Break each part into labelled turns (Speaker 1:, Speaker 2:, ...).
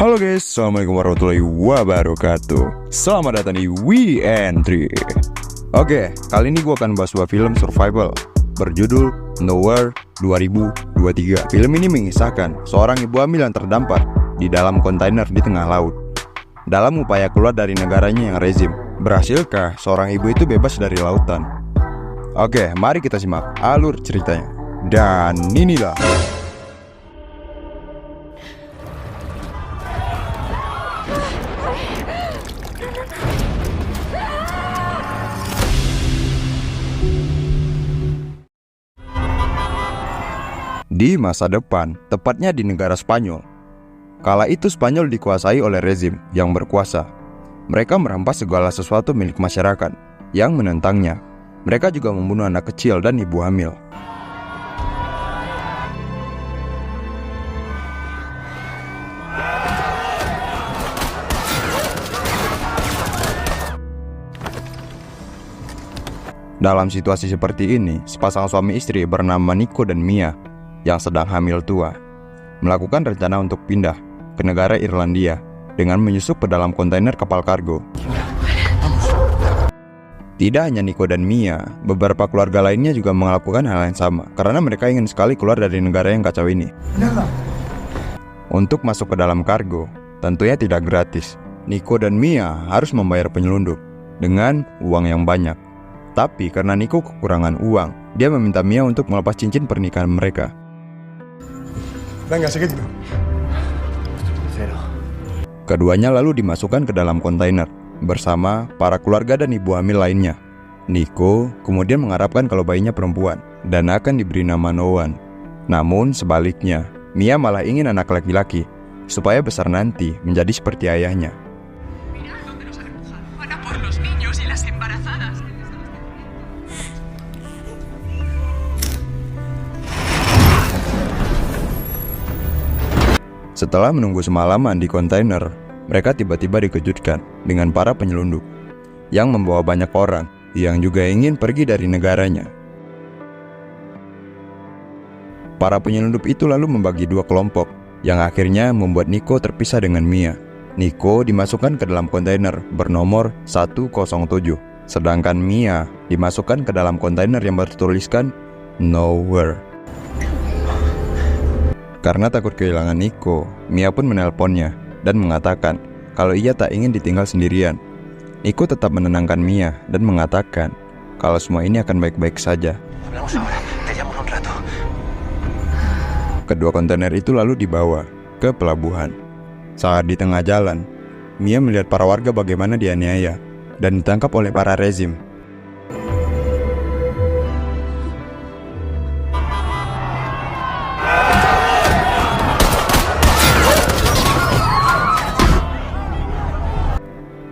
Speaker 1: Halo guys, assalamualaikum warahmatullahi wabarakatuh. Selamat datang di We Entry. Oke, kali ini gue akan bahas sebuah film survival berjudul Nowhere 2023. Film ini mengisahkan seorang ibu hamil yang terdampar di dalam kontainer di tengah laut. Dalam upaya keluar dari negaranya yang rezim, berhasilkah seorang ibu itu bebas dari lautan? Oke, mari kita simak alur ceritanya. Dan inilah di masa depan, tepatnya di negara Spanyol. Kala itu Spanyol dikuasai oleh rezim yang berkuasa. Mereka merampas segala sesuatu milik masyarakat yang menentangnya. Mereka juga membunuh anak kecil dan ibu hamil. Dalam situasi seperti ini, sepasang suami istri bernama Nico dan Mia yang sedang hamil tua melakukan rencana untuk pindah ke negara Irlandia dengan menyusup ke dalam kontainer kapal kargo. Tidak hanya Nico dan Mia, beberapa keluarga lainnya juga melakukan hal yang sama karena mereka ingin sekali keluar dari negara yang kacau ini. Untuk masuk ke dalam kargo, tentunya tidak gratis. Nico dan Mia harus membayar penyelundup dengan uang yang banyak. Tapi karena Nico kekurangan uang, dia meminta Mia untuk melepas cincin pernikahan mereka. Keduanya lalu dimasukkan ke dalam kontainer bersama para keluarga dan ibu hamil lainnya. Nico kemudian mengharapkan kalau bayinya perempuan dan akan diberi nama Noan. Namun sebaliknya, Mia malah ingin anak laki-laki supaya besar nanti menjadi seperti ayahnya. Setelah menunggu semalaman di kontainer, mereka tiba-tiba dikejutkan dengan para penyelundup yang membawa banyak orang yang juga ingin pergi dari negaranya. Para penyelundup itu lalu membagi dua kelompok yang akhirnya membuat Nico terpisah dengan Mia. Nico dimasukkan ke dalam kontainer bernomor 107, sedangkan Mia dimasukkan ke dalam kontainer yang bertuliskan Nowhere. Karena takut kehilangan Nico, Mia pun menelponnya dan mengatakan kalau ia tak ingin ditinggal sendirian. Nico tetap menenangkan Mia dan mengatakan kalau semua ini akan baik-baik saja. Kedua kontainer itu lalu dibawa ke pelabuhan. Saat di tengah jalan, Mia melihat para warga bagaimana dianiaya dan ditangkap oleh para rezim.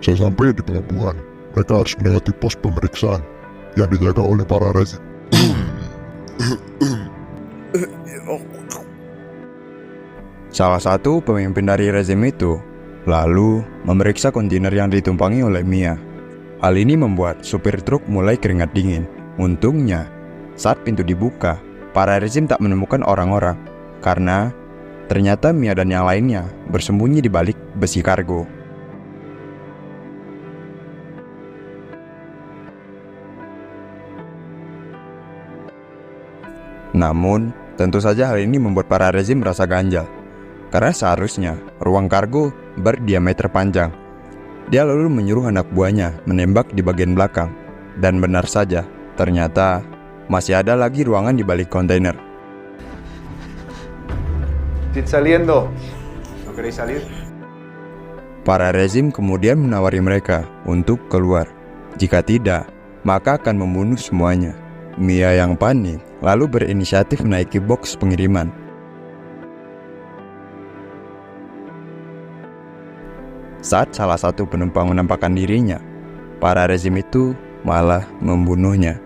Speaker 2: Sesampai di pelabuhan, mereka harus melewati pos pemeriksaan yang dijaga oleh para rezim.
Speaker 1: Salah satu pemimpin dari rezim itu lalu memeriksa kontainer yang ditumpangi oleh Mia. Hal ini membuat supir truk mulai keringat dingin. Untungnya, saat pintu dibuka, para rezim tak menemukan orang-orang karena ternyata Mia dan yang lainnya bersembunyi di balik besi kargo. Namun, tentu saja hal ini membuat para rezim merasa ganjal, karena seharusnya ruang kargo berdiameter panjang. Dia lalu menyuruh anak buahnya menembak di bagian belakang, dan benar saja, ternyata masih ada lagi ruangan di balik kontainer. Para rezim kemudian menawari mereka untuk keluar. Jika tidak, maka akan membunuh semuanya. Mia yang panik lalu berinisiatif menaiki box pengiriman. Saat salah satu penumpang menampakkan dirinya, para rezim itu malah membunuhnya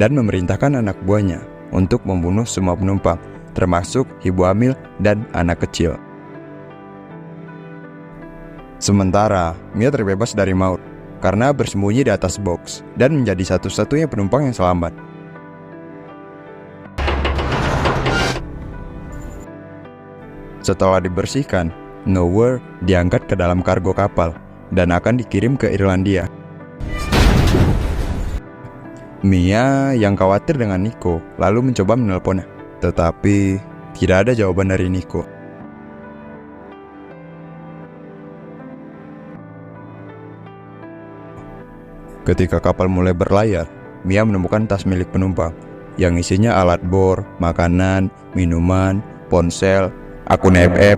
Speaker 1: dan memerintahkan anak buahnya untuk membunuh semua penumpang, termasuk ibu hamil dan anak kecil. Sementara Mia terbebas dari maut karena bersembunyi di atas box dan menjadi satu-satunya penumpang yang selamat. Setelah dibersihkan, Nowhere diangkat ke dalam kargo kapal dan akan dikirim ke Irlandia. Mia yang khawatir dengan Nico lalu mencoba menelponnya, tetapi tidak ada jawaban dari Nico. Ketika kapal mulai berlayar, Mia menemukan tas milik penumpang yang isinya alat bor, makanan, minuman, ponsel, akun FF.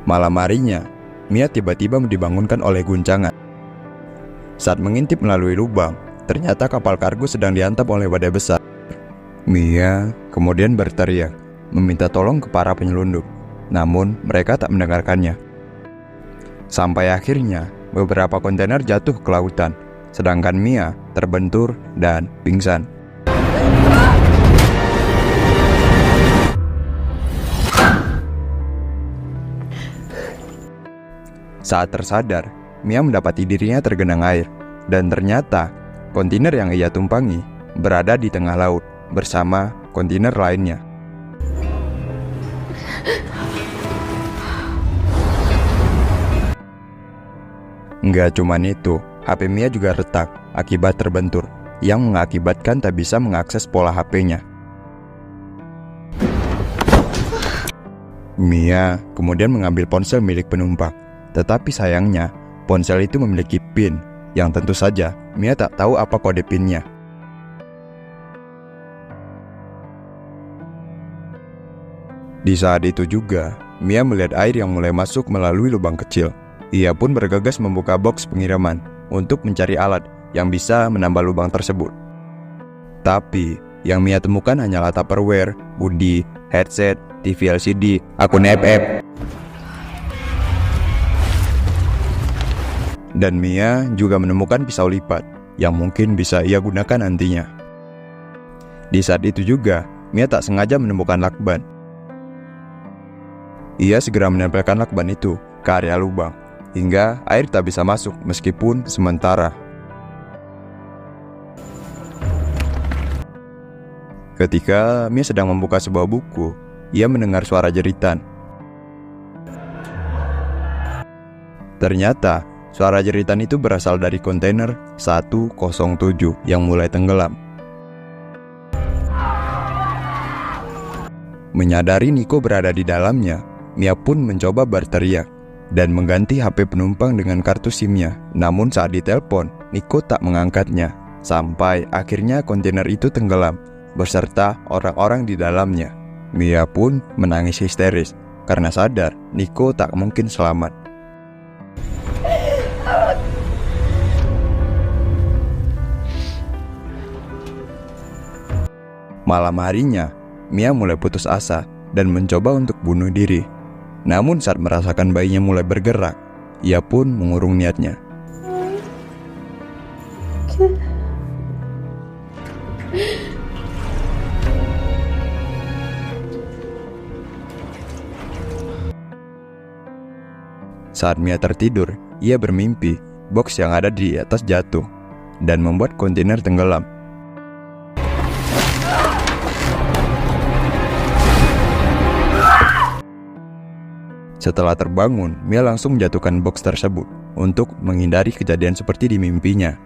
Speaker 1: Malam harinya, Mia tiba-tiba dibangunkan oleh guncangan. Saat mengintip melalui lubang, ternyata kapal kargo sedang dihantam oleh badai besar. Mia kemudian berteriak, meminta tolong ke para penyelundup, namun mereka tak mendengarkannya. Sampai akhirnya, beberapa kontainer jatuh ke lautan, sedangkan Mia terbentur dan pingsan. Saat tersadar, Mia mendapati dirinya tergenang air, dan ternyata kontainer yang ia tumpangi berada di tengah laut bersama kontainer lainnya. Nggak cuman itu, HP Mia juga retak akibat terbentur, yang mengakibatkan tak bisa mengakses pola HP-nya. Mia kemudian mengambil ponsel milik penumpang. Tetapi sayangnya, ponsel itu memiliki PIN yang tentu saja Mia tak tahu apa kode PIN-nya. Di saat itu juga, Mia melihat air yang mulai masuk melalui lubang kecil. Ia pun bergegas membuka box pengiriman untuk mencari alat yang bisa menambah lubang tersebut. Tapi, yang Mia temukan hanyalah Tupperware, hoodie, headset, TV LCD, akun FF. Dan Mia juga menemukan pisau lipat yang mungkin bisa ia gunakan nantinya. Di saat itu juga, Mia tak sengaja menemukan lakban. Ia segera menempelkan lakban itu ke area lubang, hingga air tak bisa masuk meskipun sementara. Ketika Mia sedang membuka sebuah buku, ia mendengar suara jeritan. Ternyata, suara jeritan itu berasal dari kontainer 107 yang mulai tenggelam. Menyadari Nico berada di dalamnya, Mia pun mencoba berteriak dan mengganti HP penumpang dengan kartu SIM-nya. Namun saat ditelepon, Nico tak mengangkatnya, sampai akhirnya kontainer itu tenggelam beserta orang-orang di dalamnya. Mia pun menangis histeris karena sadar Nico tak mungkin selamat. Malam harinya, Mia mulai putus asa dan mencoba untuk bunuh diri. Namun saat merasakan bayinya mulai bergerak, ia pun mengurung niatnya. Saat Mia tertidur, ia bermimpi box yang ada di atas jatuh dan membuat kontainer tenggelam. Setelah terbangun, Mia langsung menjatuhkan box tersebut untuk menghindari kejadian seperti di mimpinya.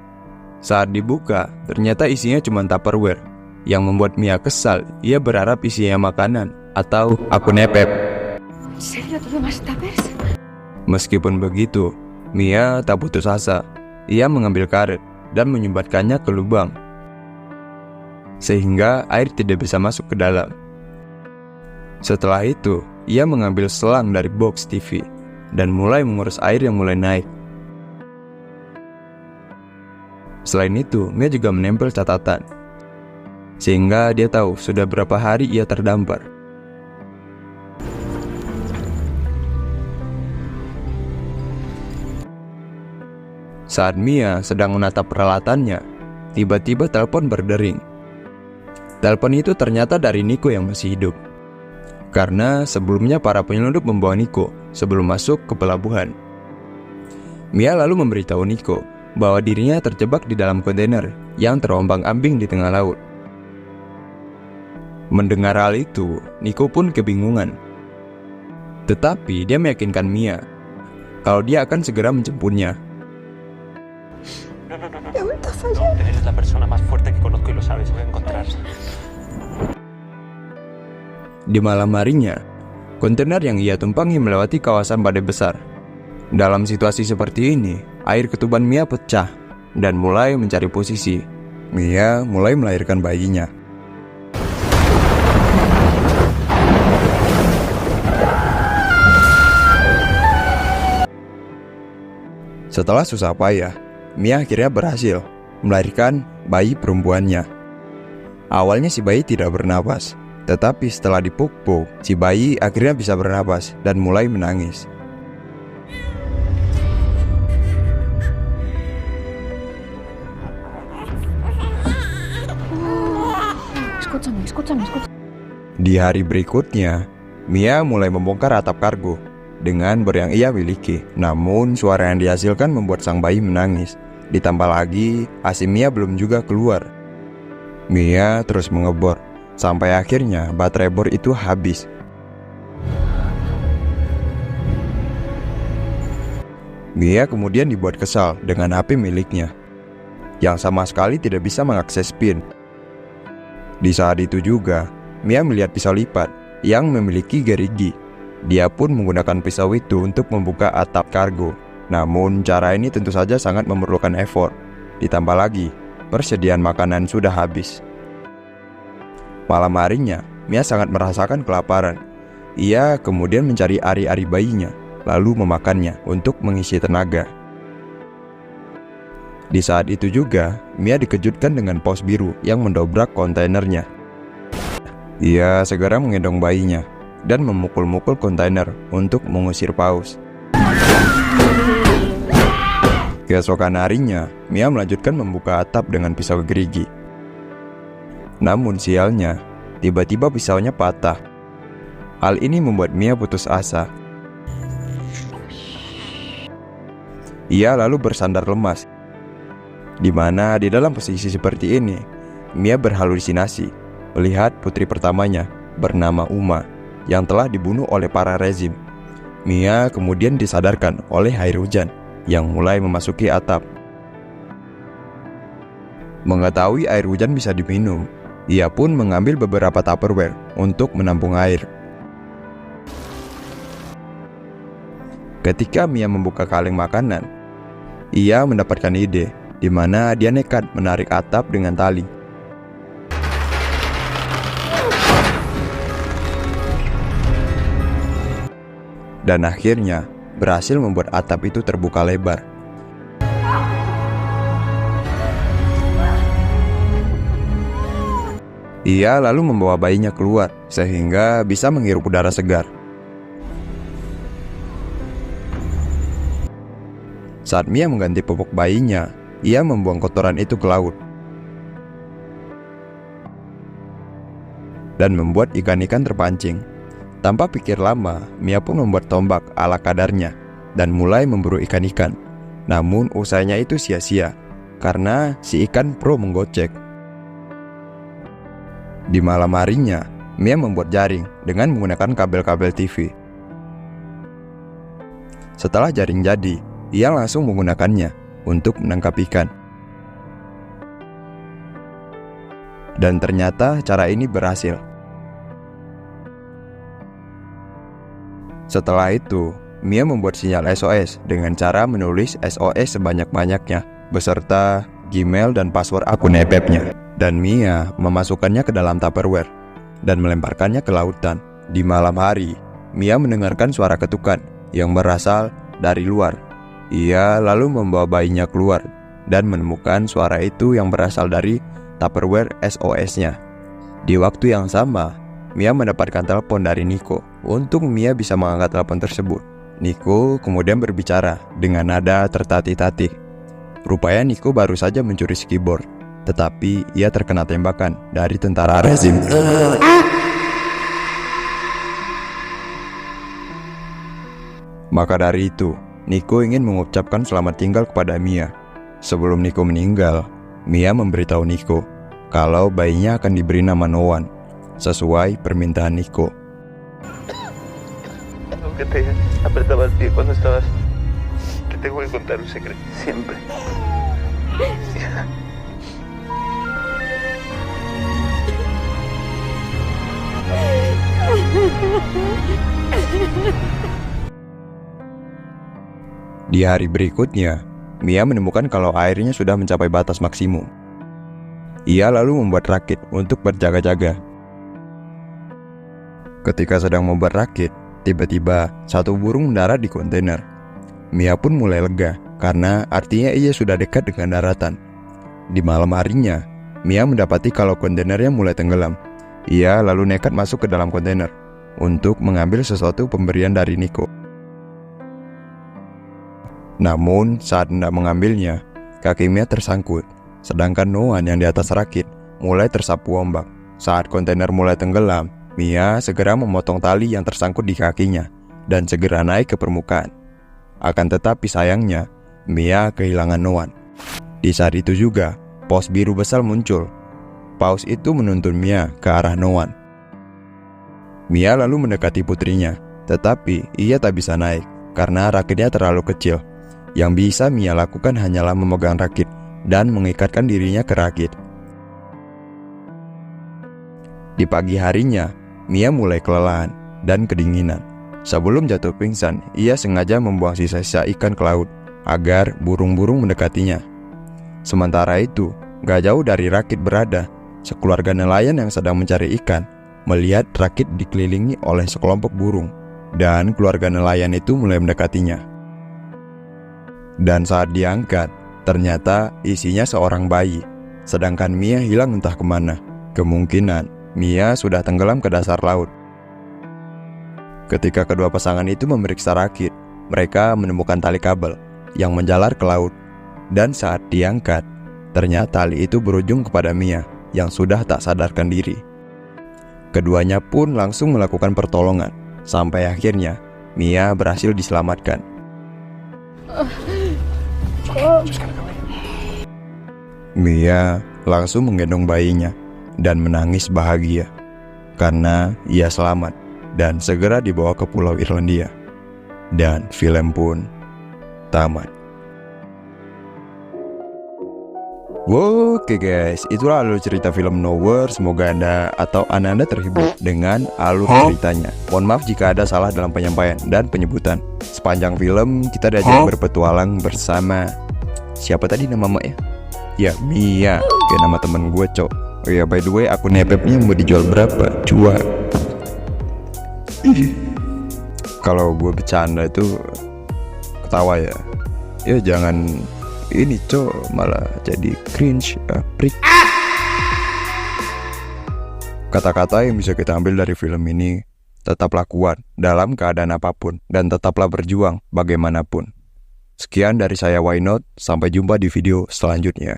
Speaker 1: Saat dibuka, ternyata isinya cuma Tupperware. Yang membuat Mia kesal, ia berharap isinya makanan atau akun FF. Meskipun begitu, Mia tak putus asa. Ia mengambil karet dan menyumbatkannya ke lubang, sehingga air tidak bisa masuk ke dalam. Setelah itu, ia mengambil selang dari box TV dan mulai mengurus air yang mulai naik. Selain itu, Mia juga menempel catatan, sehingga dia tahu sudah berapa hari ia terdampar. Saat Mia sedang menatap peralatannya, tiba-tiba telepon berdering. Telepon itu ternyata dari Nico yang masih hidup. Karena sebelumnya para penyelundup membawa Nico sebelum masuk ke pelabuhan. Mia lalu memberitahu Nico bahwa dirinya terjebak di dalam kontainer yang terombang-ambing di tengah laut. Mendengar hal itu, Nico pun kebingungan. Tetapi dia meyakinkan Mia kalau dia akan segera menjemputnya.
Speaker 3: Eres la persona más fuerte que conozco y lo sabes, voy a encontrar.
Speaker 1: Di malam harinya, kontainer yang ia tumpangi melewati kawasan badai besar. Dalam situasi seperti ini, air ketuban Mia pecah dan mulai mencari posisi. Mia mulai melahirkan bayinya. Setelah susah payah, Mia akhirnya berhasil melahirkan bayi perempuannya. Awalnya si bayi tidak bernapas, tetapi setelah dipuk-puk, si bayi akhirnya bisa bernapas dan mulai menangis. Di hari berikutnya, Mia mulai membongkar atap kargo dengan bor yang ia miliki. Namun suara yang dihasilkan membuat sang bayi menangis. Ditambah lagi, AC Mia belum juga keluar. Mia terus mengebor sampai akhirnya baterai bor itu habis. Mia kemudian dibuat kesal dengan HP miliknya yang sama sekali tidak bisa mengakses PIN. Di saat itu juga, Mia melihat pisau lipat yang memiliki gerigi. Dia pun menggunakan pisau itu untuk membuka atap kargo. Namun cara ini tentu saja sangat memerlukan effort. Ditambah lagi, persediaan makanan sudah habis. Malam harinya, Mia sangat merasakan kelaparan. Ia kemudian mencari ari-ari bayinya, lalu memakannya untuk mengisi tenaga. Di saat itu juga, Mia dikejutkan dengan paus biru yang mendobrak kontainernya. Ia segera menggendong bayinya dan memukul-mukul kontainer untuk mengusir paus. Keesokan harinya, Mia melanjutkan membuka atap dengan pisau gerigi. Namun sialnya, tiba-tiba pisaunya patah. Hal ini membuat Mia putus asa. Ia lalu bersandar lemas, di mana di dalam posisi seperti ini, Mia berhalusinasi melihat putri pertamanya bernama Uma yang telah dibunuh oleh para rezim. Mia kemudian disadarkan oleh air hujan yang mulai memasuki atap. Mengetahui air hujan bisa diminum, ia pun mengambil beberapa Tupperware untuk menampung air. Ketika Mia membuka kaleng makanan, ia mendapatkan ide di mana dia nekat menarik atap dengan tali. Dan akhirnya berhasil membuat atap itu terbuka lebar. Ia lalu membawa bayinya keluar sehingga bisa menghirup udara segar. Saat Mia mengganti popok bayinya, ia membuang kotoran itu ke laut dan membuat ikan-ikan terpancing. Tanpa pikir lama, Mia pun membuat tombak ala kadarnya dan mulai memburu ikan-ikan. Namun usahanya itu sia-sia karena si ikan pro menggocek. Di malam harinya, Mia membuat jaring dengan menggunakan kabel-kabel TV. Setelah jaring jadi, ia langsung menggunakannya untuk menangkap ikan. Dan ternyata cara ini berhasil. Setelah itu, Mia membuat sinyal SOS dengan cara menulis SOS sebanyak-banyaknya beserta Gmail dan password akun EPEP-nya. Dan Mia memasukkannya ke dalam Tupperware dan melemparkannya ke lautan. Di malam hari, Mia mendengarkan suara ketukan yang berasal dari luar. Ia lalu membawa bayinya keluar dan menemukan suara itu yang berasal dari Tupperware SOS-nya. Di waktu yang sama, Mia mendapatkan telepon dari Nico. Untuk Mia bisa mengangkat telepon tersebut, Nico kemudian berbicara dengan nada tertatih-tatih. Rupanya Nico baru saja mencuri keyboard, tetapi ia terkena tembakan dari tentara rezim. Maka dari itu, Nico ingin mengucapkan selamat tinggal kepada Mia. Sebelum Nico meninggal, Mia memberitahu Nico kalau bayinya akan diberi nama Noan. sesuai permintaan Nico.
Speaker 4: Algo que te apretaba el pie cuando estabas. Te tengo que contar un secreto. Siempre.
Speaker 1: Di hari berikutnya, Mia menemukan kalau airnya sudah mencapai batas maksimum. Ia lalu membuat rakit untuk berjaga-jaga. Ketika sedang membuat rakit, tiba-tiba satu burung mendarat di kontainer. Mia pun mulai lega karena artinya ia sudah dekat dengan daratan. Di malam harinya, Mia mendapati kalau kontainernya mulai tenggelam. Ia lalu nekat masuk ke dalam kontainer untuk mengambil sesuatu pemberian dari Nico. Namun saat hendak mengambilnya, kaki Mia tersangkut, sedangkan Noan yang di atas rakit mulai tersapu ombak. Saat kontainer mulai tenggelam, Mia segera memotong tali yang tersangkut di kakinya dan segera naik ke permukaan. Akan tetapi sayangnya, Mia kehilangan Noan. Di saat itu juga, paus biru besar muncul. Paus itu menuntun Mia ke arah Noan. Mia lalu mendekati putrinya, tetapi ia tak bisa naik karena rakitnya terlalu kecil. Yang bisa Mia lakukan hanyalah memegang rakit dan mengikatkan dirinya ke rakit. Di pagi harinya, Mia mulai kelelahan dan kedinginan. Sebelum jatuh pingsan, ia sengaja membuang sisa-sisa ikan ke laut agar burung-burung mendekatinya. Sementara itu, gak jauh dari rakit berada sekeluarga nelayan yang sedang mencari ikan. Melihat rakit dikelilingi oleh sekelompok burung, dan keluarga nelayan itu mulai mendekatinya. Dan saat diangkat, ternyata isinya seorang bayi, sedangkan Mia hilang entah kemana. Kemungkinan Mia sudah tenggelam ke dasar laut. Ketika kedua pasangan itu memeriksa rakit, mereka menemukan tali kabel yang menjalar ke laut. Dan saat diangkat, ternyata tali itu berujung kepada Mia yang sudah tak sadarkan diri. Keduanya pun langsung melakukan pertolongan, sampai akhirnya Mia berhasil diselamatkan. Mia langsung menggendong bayinya dan menangis bahagia karena ia selamat dan segera dibawa ke Pulau Irlandia. Dan film pun tamat. Oke guys, itulah alur cerita film Nowhere. Semoga Anda atau Anda terhibur dengan alur ceritanya. Mohon maaf jika ada salah dalam penyampaian dan penyebutan. Sepanjang film kita diajak berpetualang bersama siapa tadi nama mak ya? Ya Mia, kayak nama temen gue cok. Oh ya by the way, akun nepepnya mau dijual berapa? Cuan. Kalau gue bercanda itu ketawa ya. Ya jangan ini cok, malah jadi cringe, prik. Kata-kata yang bisa kita ambil dari film ini: tetaplah kuat dalam keadaan apapun dan tetaplah berjuang bagaimanapun. Sekian dari saya Why Not, sampai jumpa di video selanjutnya.